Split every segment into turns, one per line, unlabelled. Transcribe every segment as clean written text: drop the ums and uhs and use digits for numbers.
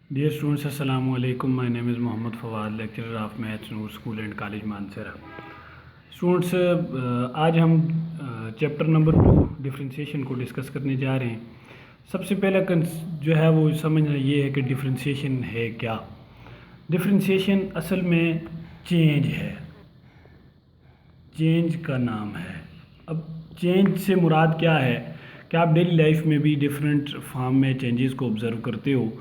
Dear students, Assalamu alaikum. My name is Mohammad Fawad, lecturer of Maths, Noor School and College Mansehra. Students आज हम chapter number 2 differentiation को discuss करने जा रहे हैं। सबसे पहला जो है वो समझना ये है कि डिफरेंशिएशन है क्या। डिफरेंशिएशन असल में चेंज है, चेंज का नाम है। अब चेंज से मुराद क्या है कि आप डेली लाइफ में भी डिफरेंट फॉर्म में चेंजेस को ऑब्ज़र्व करते हो।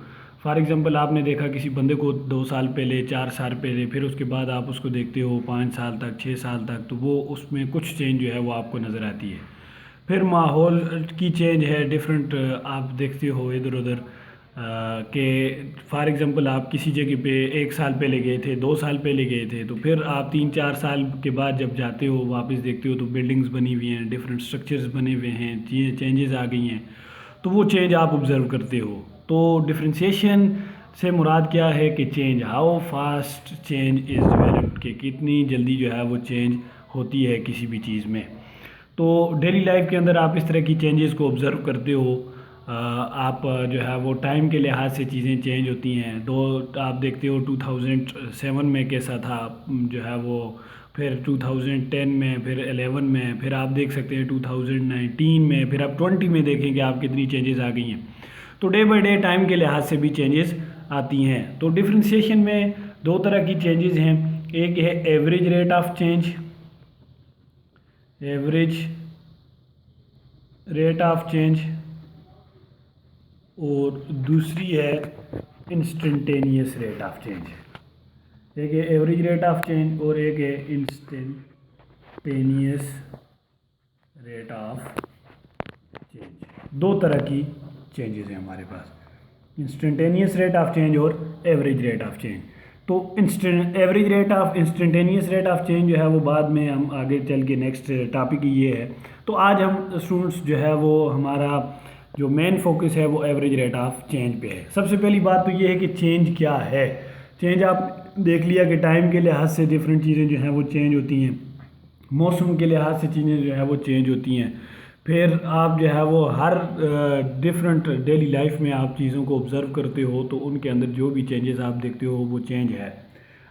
फॉर एग्ज़ाम्पल आपने देखा किसी बंदे को 2 साल पहले, 4 साल पहले, फिर उसके बाद आप उसको देखते हो 5 साल तक, 6 साल तक, तो वो उसमें कुछ चेंज जो है वो आपको नज़र आती है। फिर माहौल की चेंज है, डिफरेंट आप देखते हो इधर उधर कि फॉर एग्ज़ाम्पल आप किसी जगह पे 1 साल पहले गए थे, 2 साल पहले गए थे, तो फिर आप 3-4 साल के बाद जब जाते हो वापस देखते हो तो बिल्डिंग्स बनी हुई हैं, डिफरेंट स्ट्रक्चर्स बने हुए हैं, चेंजेस आ गई हैं, तो वो चेंज आप ऑब्ज़र्व करते हो। तो डिफरेंशिएशन से मुराद क्या है कि change, how fast change is developed, कि कितनी जल्दी जो है वो चेंज होती है किसी भी चीज़ में। तो डेली लाइफ के अंदर आप इस तरह की चेंजेस को ऑब्ज़र्व करते हो। आप जो है वो टाइम के लिहाज से चीज़ें चेंज होती हैं। आप देखते हो 2007 में कैसा था जो है वो, फिर 2010 में, फिर 11 में, फिर आप देख सकते हैं 2019 में, फिर आप 20 में देखेंगे आप कितनी चेंजेस आ गई हैं। तो डे बाई डे टाइम के लिहाज से भी चेंजेस आती हैं। तो डिफरेंशिएशन में 2 तरह की चेंजेस हैं। एक है average rate of change, average rate of change, और दूसरी है इंस्टेंटेनियस रेट ऑफ चेंज। एक है एवरेज रेट ऑफ चेंज और एक है इंस्टेंटेनियस रेट ऑफ चेंज। 2 तरह की चेंजेस हैं हमारे पास, इंस्टेंटेनियस रेट ऑफ चेंज और एवरेज रेट ऑफ चेंज। तो average rate of instantaneous rate of change जो है वो बाद में हम आगे चल के नेक्स्ट टॉपिक ये है। तो आज हम स्टूडेंट्स जो है वो हमारा जो मेन फोकस है वो एवरेज रेट ऑफ चेंज पे है। सबसे पहली बात तो ये है कि चेंज क्या है। चेंज आप देख लिया कि टाइम के लिहाज से डिफरेंट चीज़ें जो हैं वो चेंज होती हैं, मौसम के लिहाज से चीज़ें जो है वो चेंज होती हैं। फिर आप जो है वो हर डिफरेंट डेली लाइफ में आप चीज़ों को ऑब्ज़र्व करते हो तो उनके अंदर जो भी चेंजेस आप देखते हो वो चेंज है।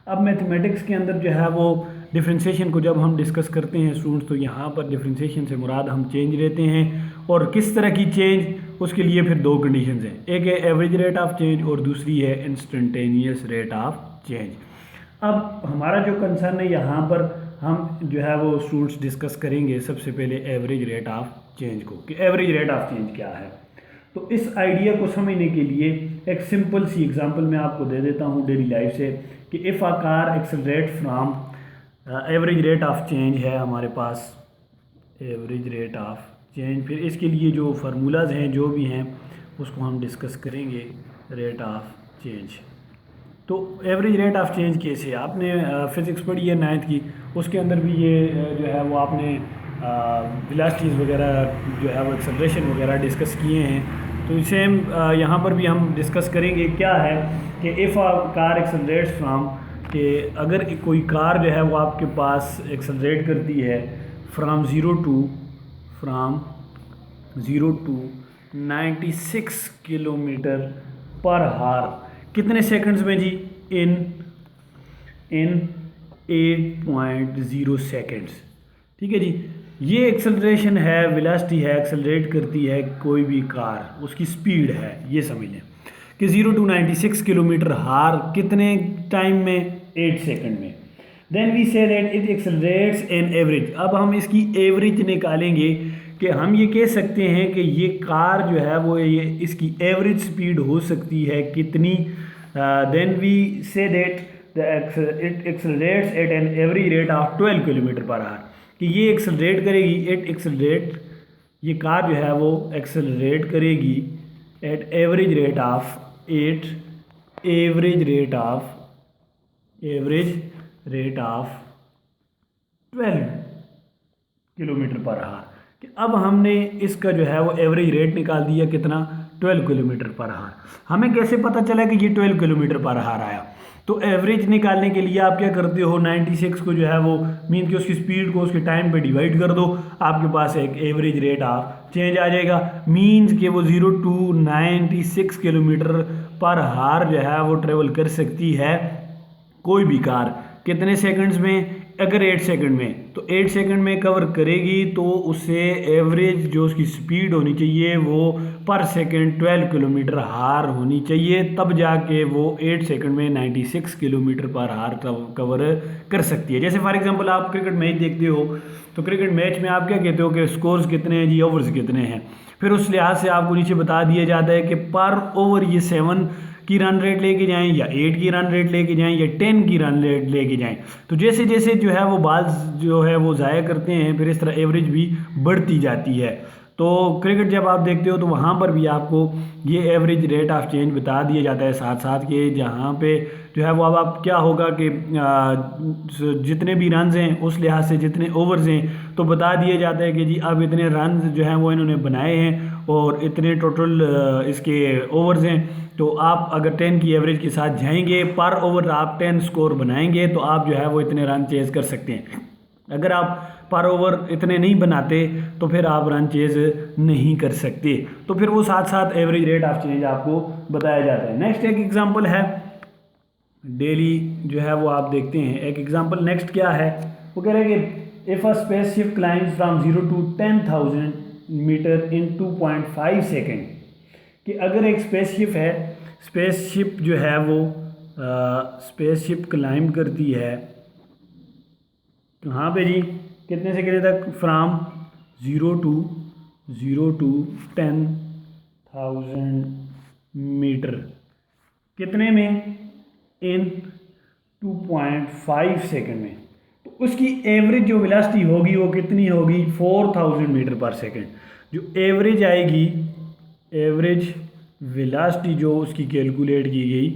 अब मैथमेटिक्स के अंदर जो है वो डिफरेंशिएशन को जब हम डिस्कस करते हैं स्टूडेंट्स, तो यहाँ पर डिफरेंशिएशन से मुराद हम चेंज लेते हैं। और किस तरह की चेंज, उसके लिए फिर 2 कंडीशंस हैं। एक है एवरेज रेट ऑफ चेंज और दूसरी है इंस्टेंटेनियस रेट ऑफ चेंज। अब हमारा जो कंसर्न है यहाँ पर हम जो है वो स्टूडेंट्स डिस्कस करेंगे सबसे पहले एवरेज रेट ऑफ चेंज को, कि एवरेज रेट ऑफ चेंज क्या है। तो इस आइडिया को समझने के लिए एक सिंपल सी एग्जांपल मैं आपको दे देता हूँ डेली लाइफ से, कि if a car accelerate from, average rate of change है हमारे पास, एवरेज रेट ऑफ चेंज। फिर इसके लिए जो फार्मूलाज हैं जो भी हैं उसको हम डिस्कस करेंगे, रेट ऑफ चेंज। तो एवरेज रेट ऑफ चेंज कैसे, आपने फिज़िक्स पढ़ी है 9th की, उसके अंदर भी ये जो है वो आपने वेलोसिटीज़ वगैरह जो है वो एक्सेलरेशन वगैरह डिस्कस किए हैं। तो सेम यहाँ पर भी हम डिस्कस करेंगे। क्या है कि if a car accelerates from, कि अगर कोई कार जो है वो आपके पास एक्सेलरेट करती है फ्राम ज़ीरो टू 96 किलोमीटर पर हार, कितने सेकंड्स में जी, इन 8.0 सेकंड्स। ठीक है जी, ये एक्सेलरेशन है, वेलोसिटी है, एक्सेलरेट करती है कोई भी कार, उसकी स्पीड है, ये समझ लें कि 0 to 96 किलोमीटर हार कितने टाइम में, 8 सेकंड में। Then we say that it accelerates an average. अब हम इसकी एवरेज निकालेंगे कि हम ये कह सकते हैं कि ये कार जो है वो ये इसकी एवरेज स्पीड हो सकती है कितनी। Then we say that it accelerates at an average rate of 12 kilometre per hour, कि ये एक्सेलरेट करेगी, ये कार जो है वो एक्सेलरेट करेगी at average rate of 12 kilometre per hour. कि अब हमने इसका जो है वो एवरेज रेट निकाल दिया, कितना, 12 किलोमीटर पर आवर। हमें कैसे पता चला कि ये 12 किलोमीटर पर आवर आया। तो एवरेज निकालने के लिए आप क्या करते हो, 96 को जो है वो मीन कि उसकी स्पीड को उसके टाइम पे डिवाइड कर दो, आपके पास एक एवरेज रेट ऑफ चेंज आ जाएगा। मीन्स कि वो 0 to 96 किलोमीटर पर हार जो है वो ट्रेवल कर सकती है कोई भी कार। कितने सेकंड्स में? अगर 8 सेकंड में, तो 8 सेकंड में कवर करेगी तो उससे एवरेज जो उसकी स्पीड होनी चाहिए वो पर सेकंड 12 किलोमीटर हार होनी चाहिए, तब जाके वो 8 सेकंड में 96 किलोमीटर पर हार कवर कर सकती है। जैसे फॉर एग्जांपल आप क्रिकेट मैच देखते हो, तो क्रिकेट मैच में आप क्या कहते हो कि स्कोर्स कितने हैं जी, ओवर्स कितने हैं, फिर उस लिहाज से आपको नीचे बता दिया जाता है कि पर ओवर ये 7 की रन रेट लेके जाएं या 8 की रन रेट लेके जाएं या 10 की रन रेट लेके जाएं। तो जैसे जैसे जो है वो बॉल्स जो है वो ज़ाया करते हैं, फिर इस तरह एवरेज भी बढ़ती जाती है। तो क्रिकेट जब आप देखते हो तो वहाँ पर भी आपको ये एवरेज रेट ऑफ चेंज बता दिया जाता है साथ साथ के, जहाँ पे जो है वो अब आप क्या होगा कि जितने भी रन्स हैं उस लिहाज से जितने ओवर्स हैं तो बता दिया जाता है कि जी अब इतने रन जो हैं वो इन्होंने बनाए हैं और इतने टोटल इसके ओवर्स हैं। तो आप अगर 10 की एवरेज के साथ जाएंगे, पर ओवर आप 10 स्कोर बनाएंगे तो आप जो है वो इतने रन चेज कर सकते हैं। अगर आप पर ओवर इतने नहीं बनाते तो फिर आप रन चेज नहीं कर सकते। तो फिर वो साथ साथ एवरेज रेट ऑफ चेंज आपको बताया जाता है। नेक्स्ट एक एग्जांपल है डेली जो है वो आप देखते हैं। एक एग्जांपल नेक्स्ट क्या है, वो कह रहे हैं कि if a spaceship climbs from 0 to 10,000 metre in 2.5 second, कि अगर एक स्पेसशिप है, स्पेसशिप जो है वो स्पेसशिप क्लाइंब करती है कहाँ पे जी, कितने सेकेंड तक, फ्राम 0 to 10,000 मीटर, कितने में, इन 2.5 सेकेंड में। तो उसकी एवरेज जो वेलोसिटी होगी वो कितनी होगी, 4000 मीटर पर सेकेंड। जो एवरेज आएगी, एवरेज वेलोसिटी जो उसकी कैलकुलेट की गई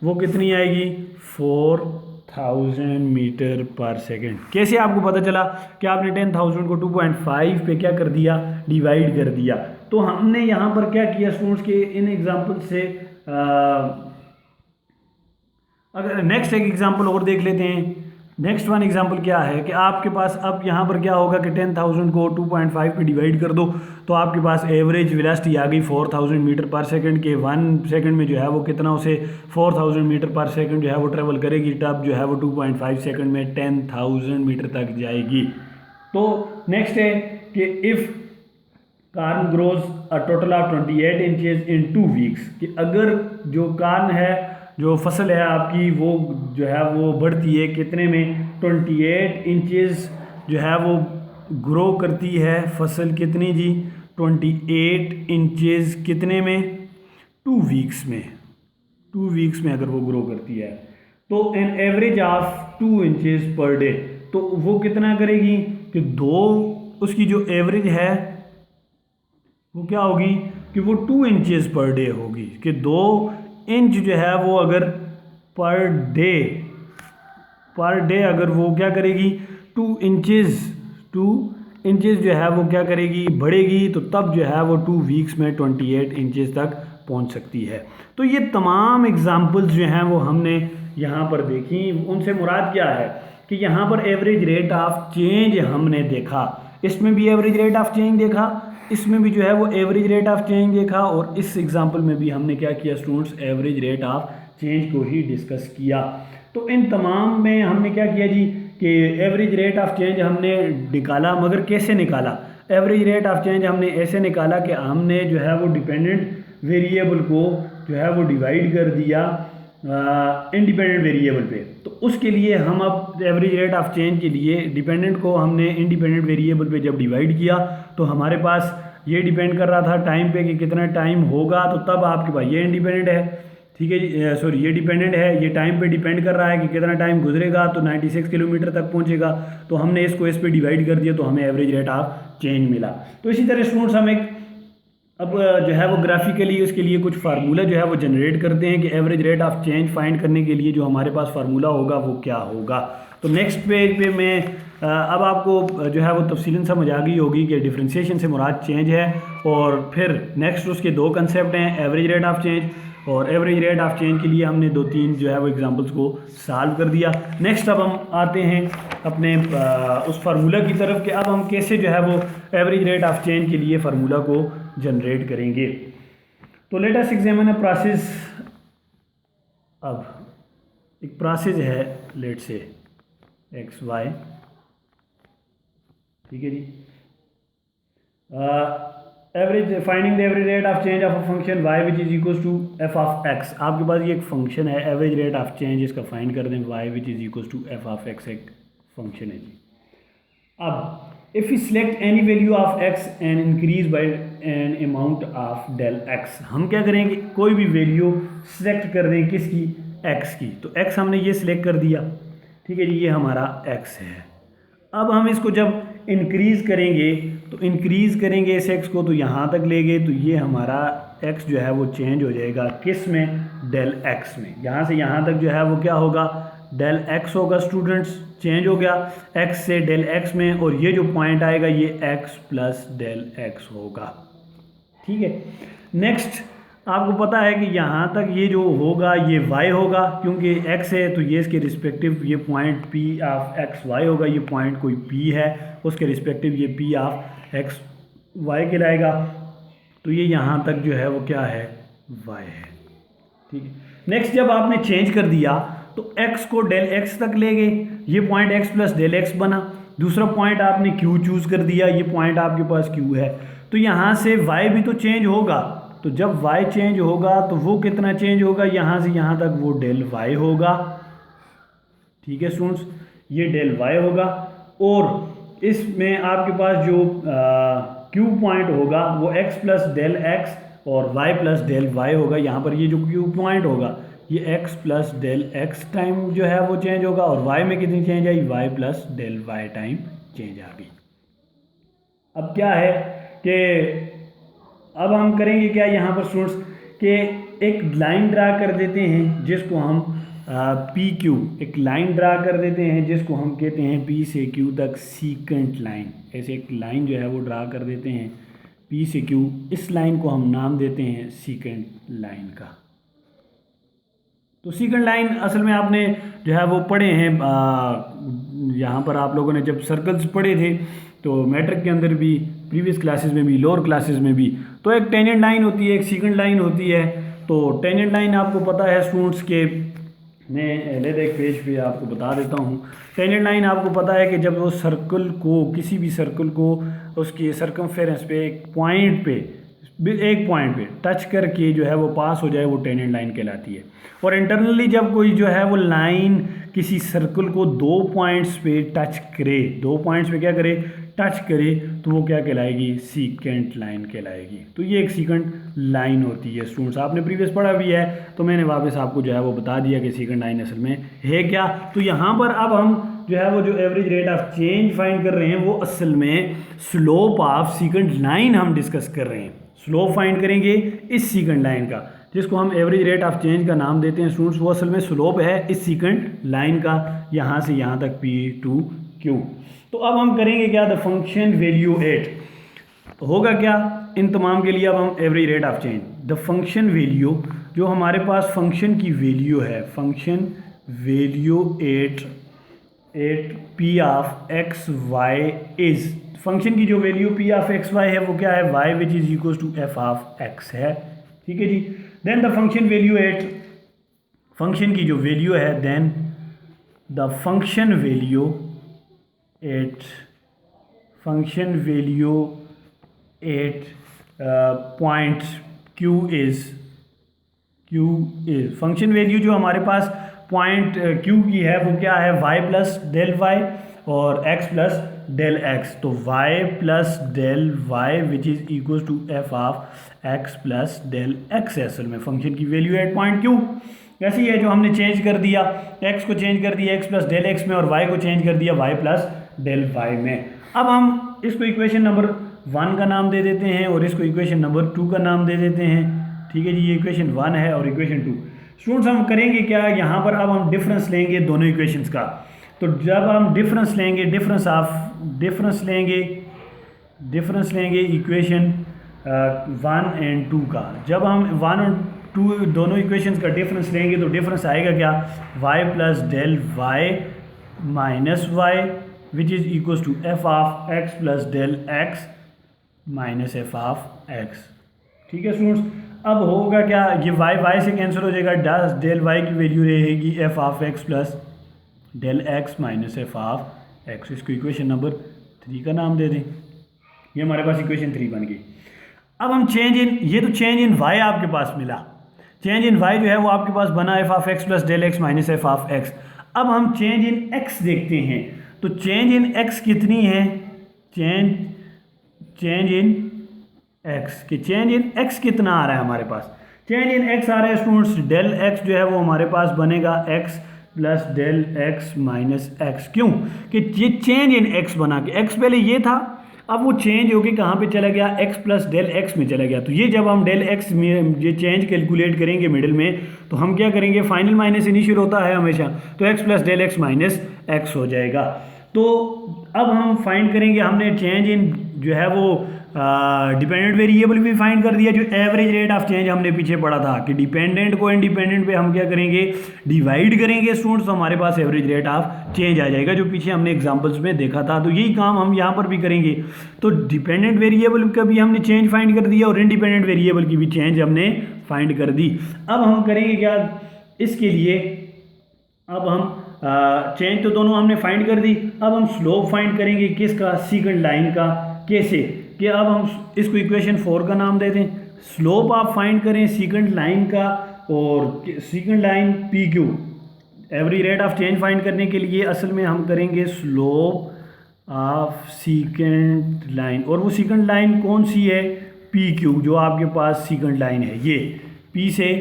वो कितनी आएगी, 4000 मीटर पर सेकेंड। कैसे आपको पता चला कि आपने 10,000 को 2.5 पे क्या कर दिया, डिवाइड कर दिया। तो हमने यहाँ पर क्या किया स्टूडेंट्स के इन एग्जाम्पल से अगर नेक्स्ट एक एग्जाम्पल और देख लेते हैं। नेक्स्ट वन एग्जाम्पल क्या है कि आपके पास अब यहाँ पर क्या होगा कि 10,000 को 2.5 पे डिवाइड कर दो तो आपके पास एवरेज वेलोसिटी आ गई 4000 मीटर पर सेकंड के। 1 सेकंड में जो है वो कितना उसे 4000 मीटर पर सेकंड जो है वो ट्रेवल करेगी, तब जो है वो 2.5 सेकंड में 10,000 मीटर तक जाएगी। तो नेक्स्ट है कि if corn grows a total of 28 inches in 2 weeks, कि अगर जो कार्न है, जो फसल है आपकी, वो जो है वो बढ़ती है कितने में, 28 इंचेस जो है वो ग्रो करती है फसल, कितनी जी, 28 इंचेस कितने में, 2 वीक्स में। 2 वीक्स में अगर वो ग्रो करती है तो an average of 2 inches per day, तो वो कितना करेगी कि उसकी जो एवरेज है वो क्या होगी कि वो 2 इंचेस पर डे होगी, कि 2 इंच जो है वो अगर पर डे अगर वो क्या करेगी, 2 इंचेस जो है वो क्या करेगी, बढ़ेगी, तो तब जो है वो 2 वीक्स में 28 इंचेस तक पहुंच सकती है। तो ये तमाम एग्जांपल्स जो हैं वो हमने यहाँ पर देखी। उनसे मुराद क्या है कि यहाँ पर एवरेज रेट ऑफ चेंज हमने देखा, इसमें भी एवरेज रेट ऑफ चेंज देखा, इसमें भी जो है वो एवरेज रेट ऑफ चेंज देखा, और इस एग्जांपल में भी हमने क्या किया students, average rate of change को ही डिस्कस किया। तो इन तमाम में हमने क्या किया जी कि एवरेज रेट ऑफ चेंज हमने निकाला, मगर कैसे निकाला, एवरेज रेट ऑफ चेंज हमने ऐसे निकाला कि हमने जो है वो डिपेंडेंट वेरिएबल को जो है वो डिवाइड कर दिया इंडिपेंडेंट वेरिएबल पे। तो उसके लिए हम अब एवरेज रेट ऑफ चेंज के लिए डिपेंडेंट को हमने इंडिपेंडेंट वेरिएबल पे जब डिवाइड किया तो हमारे पास ये डिपेंड कर रहा था टाइम पे कि कितना टाइम होगा, तो तब आपके पास ये इंडिपेंडेंट है, ठीक है जी, सॉरी ये डिपेंडेंट है, ये टाइम पे डिपेंड कर रहा है कि कितना टाइम गुजरेगा, तो 96 किलोमीटर तक पहुंचेगा। तो हमने इसको इस पे डिवाइड कर दिया तो हमें एवरेज रेट ऑफ चेंज मिला। तो इसी तरह स्टूडेंट्स हम एक अब जो है वो ग्राफिकली उसके लिए कुछ फार्मूला जो है वो जनरेट करते हैं कि average rate of change find करने के लिए जो हमारे पास फार्मूला होगा वो क्या होगा। तो नेक्स्ट पेज पे मैं अब आपको जो है वो तफसीलन समझ आ गई होगी कि डिफरेंशिएशन से मुराद चेंज है, और फिर नेक्स्ट उसके 2 कंसेप्ट हैं, एवरेज रेट ऑफ चेंज, और एवरेज रेट ऑफ चेंज के लिए हमने 2-3 जो है वो एग्जांपल्स को सॉल्व कर दिया। नेक्स्ट अब हम आते हैं अपने उस फार्मूला की तरफ कि अब हम कैसे जो है वो एवरेज रेट ऑफ चेंज के लिए फार्मूला को जनरेट करेंगे। तो let us examine a process अब एक प्रोसेस है, लेट से एक्स वाई, ठीक है जी। Average finding the average rate of change of a function y which is equal to F of X. आपके पास ये एक फंक्शन है, एवरेज रेट ऑफ चेंज, इसका फाइंड कर दें y which is equal to F of X, एक function है जी। अब if you select any value of x and increase by an amount of del x, हम क्या करेंगे, कोई भी वैल्यू सिलेक्ट कर दें किसकी, x की। तो x हमने ये सिलेक्ट कर दिया, ठीक है जी, ये हमारा x है। अब हम इसको जब इंक्रीज़ करेंगे, तो इंक्रीज़ करेंगे इस x को, तो यहाँ तक ले गए, तो ये हमारा x जो है वो चेंज हो जाएगा किस में, डेल x में। यहाँ से यहाँ तक जो है वो क्या होगा, डेल x होगा स्टूडेंट्स, चेंज हो गया x से डेल x में, और ये जो पॉइंट आएगा ये x प्लस डेल x होगा, ठीक है। नेक्स्ट आपको पता है कि यहाँ तक ये जो होगा ये y होगा, क्योंकि x है तो ये इसके रिस्पेक्टिव ये point p of X Y होगा, ये पॉइंट कोई p है उसके रिस्पेक्टिव ये p ऑफ एक्स वाई कहलाएगा। तो ये यहाँ तक जो है वो क्या है, y है, ठीक है। नेक्स्ट जब आपने चेंज कर दिया तो x को डेल x तक ले गए, ये point x plus del x बना। दूसरा पॉइंट आपने q चूज़ कर दिया, ये पॉइंट आपके पास q है, तो यहाँ से y भी तो चेंज होगा। तो जब y चेंज होगा तो वो कितना चेंज होगा, यहाँ से यहाँ तक वो डेल y होगा, ठीक है स्टूडेंट्स, ये डेल y होगा। और इसमें आपके पास जो q पॉइंट होगा वो x प्लस डेल x और y प्लस डेल y होगा। यहाँ पर ये जो q पॉइंट होगा ये x plus del x time जो है वो चेंज होगा, और y में कितनी चेंज आई, y plus del y time change आ गई। अब क्या है कि अब हम करेंगे क्या, यहाँ पर स्टूडेंट्स के एक लाइन ड्रा कर देते हैं जिसको हम पी क्यू, एक लाइन ड्रा कर देते हैं जिसको हम कहते हैं पी से क्यू तक सीकेंट लाइन। ऐसे एक लाइन जो है वो ड्रा कर देते हैं पी से क्यू, इस लाइन को हम नाम देते हैं सीकेंट लाइन का। तो सीकेंट लाइन असल में आपने जो है वो पढ़े हैं, यहाँ पर आप लोगों ने जब सर्कल्स पढ़े थे तो मैट्रिक के अंदर भी, प्रीवियस क्लासेस में भी, लोअर क्लासेस में भी, तो एक टेंजेंट लाइन होती है, एक सीकेंट लाइन होती है। तो टेंजेंट लाइन आपको पता है स्टूडेंट्स के, मैं लेते एक पेज पे आपको बता देता हूँ। टेंजेंट लाइन आपको पता है कि जब वो सर्कल को, किसी भी सर्कल को उसकी सर्कमफेरेंस पे एक पॉइंट पे टच करके जो है वो पास हो जाए, वो टेंजेंट लाइन कहलाती है। और इंटरनली जब कोई जो है वो लाइन किसी सर्कल को दो पॉइंट्स पे टच करे, दो पॉइंट्स पे क्या करे, टच करे, तो वो क्या कहलाएगी, सीकेंट लाइन कहलाएगी। तो ये एक सीकेंट लाइन होती है स्टूडेंट्स, आपने प्रीवियस पढ़ा भी है, तो मैंने वापस आपको जो है वो बता दिया कि सीकेंट लाइन असल में है क्या। तो यहाँ पर अब हम जो है वो जो average rate of change find कर रहे हैं वो असल में स्लोप ऑफ सीकेंट लाइन हम डिस्कस कर रहे हैं। स्लोप फाइंड करेंगे इस सीकेंट लाइन का, जिसको हम एवरेज रेट ऑफ चेंज का नाम देते हैं स्टूडेंट्स, वो असल में स्लोप है इस सीकेंट लाइन का, यहाँ से यहाँ तक P to Q। तो अब हम करेंगे क्या, द फंक्शन वैल्यू एट, तो होगा क्या इन तमाम के लिए। अब हम average rate of change, the function value, जो हमारे पास फंक्शन की वैल्यू है, function value at P of X Y is, function की जो value P of X Y है वो क्या है, y which is equal to f of x है, ठीक है जी। Then the function value at, function की जो वैल्यू है, then the function value at point q is function value जो हमारे पास पॉइंट q की है वो क्या है, y प्लस डेल y और x प्लस डेल x। तो y plus del y which is equal to f of x plus del x है असल में फंक्शन की वैल्यू एट पॉइंट q। ऐसी है जो हमने चेंज कर दिया, x को चेंज कर दिया x प्लस डेल x में, और y को चेंज कर दिया y प्लस डेल y में। अब हम इसको इक्वेशन नंबर 1 का नाम दे देते हैं और इसको इक्वेशन नंबर 2 का नाम दे देते हैं, ठीक है जी। ये इक्वेशन 1 है और इक्वेशन 2। स्टूडेंट्स हम करेंगे क्या, यहाँ पर अब हम डिफरेंस लेंगे दोनों इक्वेशंस का। तो जब हम डिफरेंस लेंगे, डिफरेंस लेंगे इक्वेशन 1 एंड 2 का, जब हम 1 और 2 दोनों इक्वेशंस का डिफरेंस लेंगे तो डिफरेंस आएगा क्या, y plus del y minus Y which is equal to f of x plus del x minus f of x, ठीक है स्टूडेंट्स। अब होगा क्या, ये y से कैंसिल हो जाएगा, डेल y की वैल्यू रहेगी F of X plus del X minus F of X. इसको इक्वेशन नंबर 3 का नाम दे दें। ये हमारे पास इक्वेशन 3 बन गई। अब हम चेंज इन, ये तो चेंज इन y आपके पास मिला, चेंज इन y जो है वो आपके पास बना F of X plus del X minus F of X. अब हम चेंज इन x देखते हैं, तो चेंज इन x कितनी है, चेंज इन x कि चेंज इन x कितना आ रहा है हमारे पास, चेंज इन x आ रहा है स्टूडेंट्स, डेल x जो है वो हमारे पास बनेगा x plus del x minus X. क्यों कि ये चेंज इन x बना के, x पहले ये था, अब वो चेंज होके कहाँ पे चला गया, x प्लस डेल एक्स में चला गया। तो ये जब हम डेल x में ये चेंज कैलकुलेट करेंगे मिडिल में, तो हम क्या करेंगे, फाइनल माइनस इनिशियल होता है हमेशा, तो x plus del X minus X हो जाएगा। तो अब हम फाइंड करेंगे, हमने चेंज इन जो है वो डिपेंडेंट वेरिएबल भी फाइंड कर दिया, जो एवरेज रेट ऑफ चेंज हमने पीछे पढ़ा था कि डिपेंडेंट को इंडिपेंडेंट पे हम क्या करेंगे, डिवाइड करेंगे स्टूडेंट्स, तो हमारे पास एवरेज रेट ऑफ चेंज आ जाएगा, जो पीछे हमने एग्जांपल्स में देखा था। तो यही काम हम यहाँ पर भी करेंगे। तो डिपेंडेंट वेरिएबल का भी हमने चेंज फाइंड कर दिया और इंडिपेंडेंट वेरिएबल की भी चेंज हमने फाइंड कर दी। अब हम करेंगे क्या इसके लिए, अब हम चेंज तो दोनों हमने फाइंड कर दी, अब हम स्लोप फाइंड करेंगे किसका, सेकंड लाइन का। कैसे कि अब हम इसको इक्वेशन 4 का नाम दे दें, स्लोप आप फाइंड करें सेकंड लाइन का, और second line P Q, average rate of change find करने के लिए असल में हम करेंगे स्लोप ऑफ सेकंड लाइन, और वो सेकंड लाइन कौन सी है, पी क्यू, जो आपके पास सेकंड लाइन है, ये पी से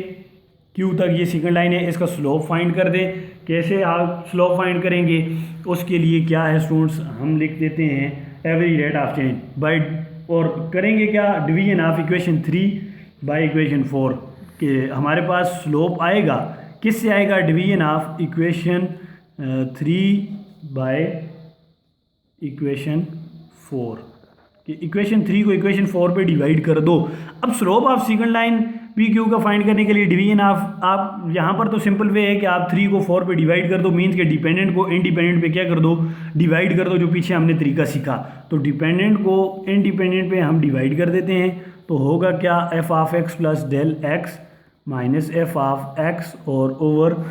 क्यू तक ये सेकंड लाइन है, इसका स्लोप फाइंड कर दें। कैसे आप स्लोप फाइंड करेंगे, उसके लिए क्या है स्टूडेंट्स, हम लिख देते हैं average rate of change bye, और करेंगे क्या, division of equation 3 by equation 4, कि हमारे पास स्लोप आएगा किससे आएगा, division of equation 3 by equation 4, कि इक्वेशन 3 को इक्वेशन 4 पे डिवाइड कर दो। अब slope of second line P Q का फाइंड करने के लिए डिवीजन ऑफ, आप यहाँ पर तो सिंपल वे है कि आप 3 को 4 पे डिवाइड कर दो, मीन्स के डिपेंडेंट को इंडिपेंडेंट पे क्या कर दो, डिवाइड कर दो, जो पीछे हमने तरीका सीखा। तो डिपेंडेंट को इंडिपेंडेंट पे हम डिवाइड कर देते हैं, तो होगा क्या, F of X plus del X minus F of X और over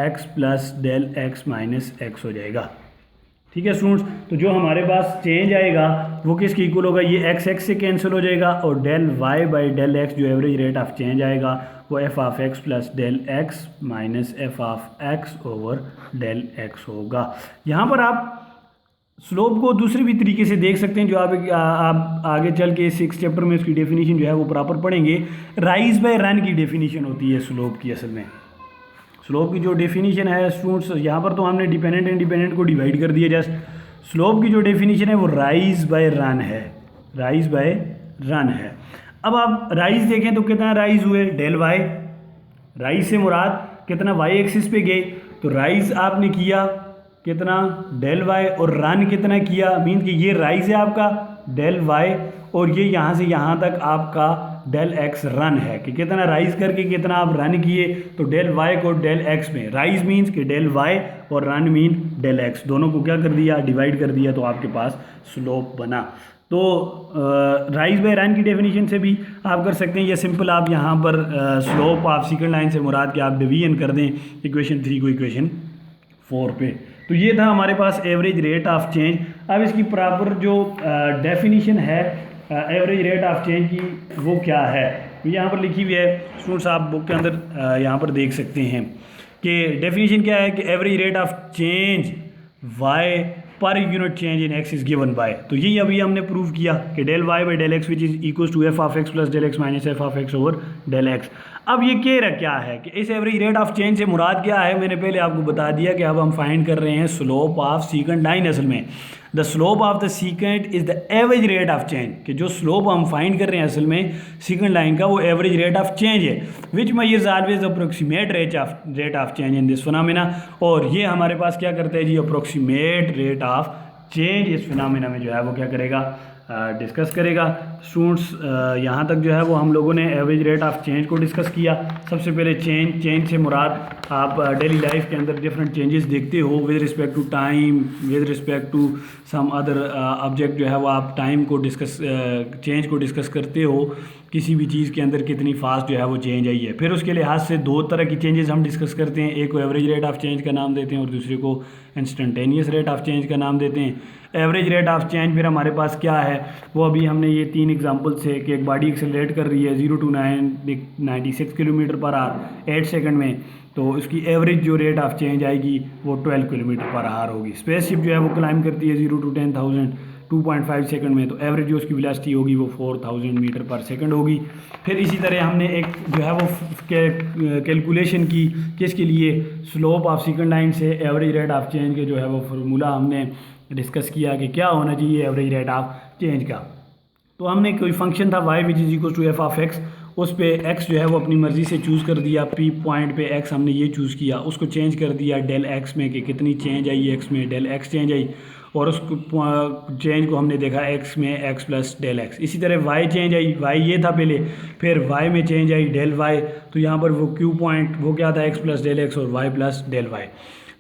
X plus del X minus X हो जाएगा। ठीक है स्टूडेंट्स, तो जो हमारे पास चेंज आएगा वो किसके इक्वल होगा, ये एक्स एक्स से कैंसिल हो जाएगा, और del Y by del X जो एवरेज रेट ऑफ चेंज आएगा वो F of X plus del X minus F of X over del X होगा। यहाँ पर आप स्लोप को दूसरे भी तरीके से देख सकते हैं, जो आप आगे चल के 6 चैप्टर में इसकी डेफिनेशन जो है वो प्रॉपर पढ़ेंगे। राइज बाय रन की डेफिनेशन होती है स्लोप की। असल में स्लोप की जो डेफिनेशन है स्टूडेंट्स, यहाँ पर तो हमने डिपेंडेंट इंडिपेंडेंट को डिवाइड कर दिया जस्ट। स्लोप की जो डेफिनेशन है वो राइज बाय रन है, राइज बाय रन है। अब आप राइज देखें तो कितना राइज हुए, डेल वाई, राइज से मुराद कितना वाई एक्सिस पे गए, तो राइज आपने किया कितना, डेल वाई, और रन कितना किया, मीन कि ये राइज है आपका डेल वाई, और ये यहाँ से यहाँ तक आपका डेल एक्स रन है, कि कितना राइज करके कितना आप रन किए। तो डेल वाई को डेल एक्स में, राइज मीन्स कि डेल वाई और रन मीन डेल एक्स, दोनों को क्या कर दिया, डिवाइड कर दिया, तो आपके पास स्लोप बना। तो राइज बाय रन की डेफिनेशन से भी आप कर सकते हैं, या सिंपल आप यहाँ पर स्लोप ऑफ सेकंड लाइन से मुराद के आप डिवीजन कर दें इक्वेशन 3 को इक्वेशन 4 पे। तो ये था हमारे पास एवरेज रेट ऑफ चेंज। अब इसकी प्रॉपर जो डेफिनेशन है एवरेज रेट ऑफ चेंज की वो क्या है, तो यहाँ पर लिखी हुई है स्टूडेंट्स, आप बुक के अंदर यहाँ पर देख सकते हैं कि डेफिनेशन क्या है, कि average rate of change Y per unit change in X is given by. तो यही अभी हमने प्रूव किया कि del Y by del X which is equal to F of X plus del X minus F of X over del X. अब ये क्या है कि इस एवरेज रेट ऑफ चेंज से मुराद क्या है, मैंने पहले आपको बता दिया कि अब हम फाइंड कर रहे हैं स्लोप ऑफ सेकंड लाइन। असल में the slope of the second is the average rate of change, कि जो स्लोप हम फाइंड कर रहे हैं असल में सेकंड लाइन का वो एवरेज रेट ऑफ चेंज है, विच measures always approximate rate of change in this phenomena. और ये हमारे पास क्या करता है जी, अप्रोक्सीमेट रेट ऑफ चेंज इस फिनोमेना में जो है वो क्या करेगा, डिस्कस करेगा। स्टूडेंट्स यहाँ तक जो है वो हम लोगों ने एवरेज रेट ऑफ चेंज को डिस्कस किया। सबसे पहले चेंज से मुराद आप डेली लाइफ के अंदर डिफरेंट चेंजेस देखते हो with respect to time, with respect to some other object जो है वो आप टाइम को चेंज को डिस्कस करते हो, किसी भी चीज़ के अंदर कितनी फास्ट जो है वो चेंज आई है। फिर उसके लिहाज से दो तरह की चेंजेस हम डिस्कस करते हैं, एक को एवरेज रेट ऑफ चेंज का नाम देते हैं और दूसरे को इंस्टेंटेनियस रेट ऑफ चेंज का नाम देते हैं। एवरेज रेट ऑफ चेंज फिर हमारे पास क्या है, वो अभी हमने ये 3 एग्जांपल से कि एक बॉडी एक्सेलरेट कर रही है 0 to 96 kilometre per our 8 second में, तो उसकी एवरेज जो रेट ऑफ चेंज आएगी वो 12 किलोमीटर पर आवर होगी। स्पेसशिप जो है वो क्लाइंब करती है 0 to 10,000 2.5 सेकंड में, तो एवरेज जो उसकी वेलोसिटी होगी वो 4000 मीटर पर सेकंड होगी। फिर इसी तरह हमने एक जो है वो कैलकुलेशन की किसके लिए, स्लोप ऑफ सेकंड लाइन से एवरेज रेट ऑफ चेंज के जो है वो फार्मूला हमने डिस्कस किया कि क्या होना चाहिए एवरेज रेट ऑफ चेंज का। तो हमने कोई फंक्शन था y which is equal to F of X, उस पे x जो है वो अपनी मर्ज़ी से चूज़ कर दिया, p पॉइंट पे x हमने ये चूज़ किया, उसको चेंज कर दिया डेल x में कि कितनी चेंज आई x में, डेल x चेंज आई, और उस चेंज को हमने देखा x में x प्लस डेल x। इसी तरह y चेंज आई, y ये था पहले, फिर y में चेंज आई डेल y, तो यहाँ पर वो q पॉइंट वो क्या था x प्लस डेल x और y प्लस डेल y।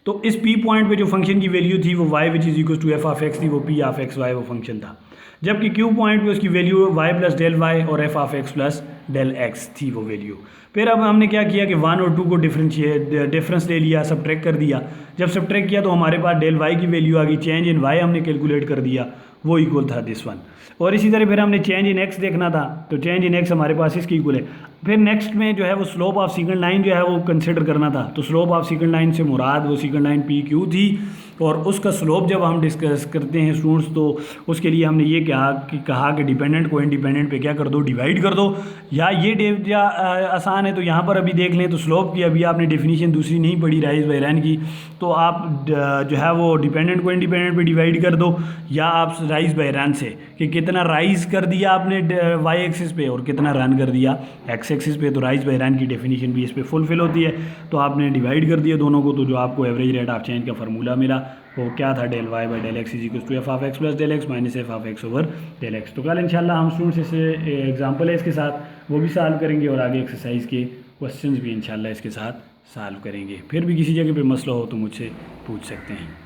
तो इस p पॉइंट पे जो फंक्शन की वैल्यू थी वो y which is equal to F of X थी, वो p ऑफ एक्स वाई वो फंक्शन था, जबकि q पॉइंट पे उसकी value y plus del y और f of X plus del x थी वो वैल्यू। फिर अब हमने क्या किया कि 1 और 2 को डिफरेंस ले लिया, सब्ट्रैक्ट कर दिया। जब सब्ट्रैक्ट किया तो हमारे पास डेल y की वैल्यू आ गई, चेंज इन y हमने कैलकुलेट कर दिया, वो इक्वल था दिस वन। और इसी तरह फिर हमने चेंज इन x देखना था, तो चेंज इन x हमारे पास इसके इक्वल है। फिर नेक्स्ट में जो है वो स्लोप ऑफ सेकंड लाइन जो है वो कंसिडर करना था, तो स्लोप ऑफ सेकंड लाइन से मुराद वो सेकंड लाइन पी क्यू थी, और उसका स्लोप जब हम डिस्कस करते हैं स्टूडेंट्स तो उसके लिए हमने ये कहा कि डिपेंडेंट को इंडिपेंडेंट पे क्या कर दो, डिवाइड कर दो, या ये आसान है। तो यहाँ पर अभी देख लें तो स्लोप की अभी आपने डेफिनेशन दूसरी नहीं पढ़ी राइज बाय रन की, तो आप जो है वो डिपेंडेंट को इंडिपेंडेंट पे डिवाइड कर दो, या आप राइज बाय रन से कि कितना राइज कर दिया आपने वाई एक्सिस पे और कितना रन कर दिया एक्स एक्सिस पे, तो राइज बाय रन की डेफिनेशन भी इस पर फुलफिल होती है। तो आपने डिवाइड कर दिया दोनों को, तो जो आपको एवरेज रेट ऑफ चेंज का फार्मूला मिला वो क्या था, del Y by del X is equal to F of X plus del X minus F of X over del X. तो कल इंशाल्लाह हम स्टूडेंट्स इससे एग्जांपल है इसके साथ वो भी सॉल्व करेंगे, और आगे एक्सरसाइज के क्वेश्चंस भी इंशाल्लाह इसके साथ सॉल्व करेंगे। फिर भी किसी जगह पे मसला हो तो मुझसे पूछ सकते हैं।